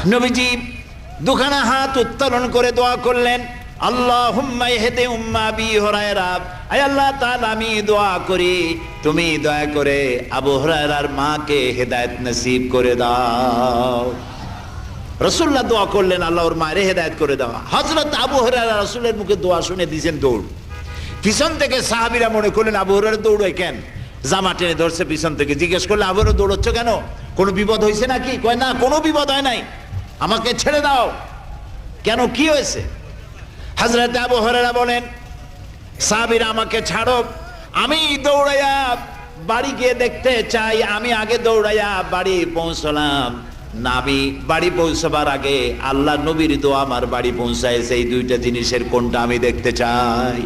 নবীজি দুখানা হাত উত্তোলন করে দোয়া করলেন, আল্লাহুম্মা ইহদি উম্মা আবি হুরায়রা, আয় আল্লাহ তাআলা আমি দোয়া করি তুমি দয়া করে আবু হুরায়রার মাকে হেদায়েত নসিব করে দাও। রাসূলুল্লাহ দোয়া করলেন আল্লাহ ওর মায়ের হেদায়েত করে দাও। হযরত আবু হুরায়রা রাসূলের মুখে দোয়া শুনে দিয়েছেন দৌড়। পিছন থেকে সাহাবীরা মনে করলেন আবু হুরায়রা দৌড়ায় কেন, জামা টেনে ধরছে পিছন থেকে। জিজ্ঞেস করলে আবু হুরায়রা দৌড়চ্ছ কেন, কোনো বিপদ হয়েছে নাকি? কয় না, কোনো বিপদ হয় নাই, আমাকে ছেড়ে দাও। কেন, কি হয়েছে? হযরত আবু হুরায়রা বলেন, সাহাবীরা আমাকে ছাড়ো, আমি দৌড়াইয়া বাড়ি গিয়ে দেখতে চাই। আমি আগে দৌড়াইয়া বাড়ি পৌঁছলাম, নাবি বাড়ি পৌঁছবার আগে আল্লাহ নবীর দোয়া আমার বাড়ি পৌঁছায়। সেই দুইটা জিনিসের কোনটা আমি দেখতে চাই।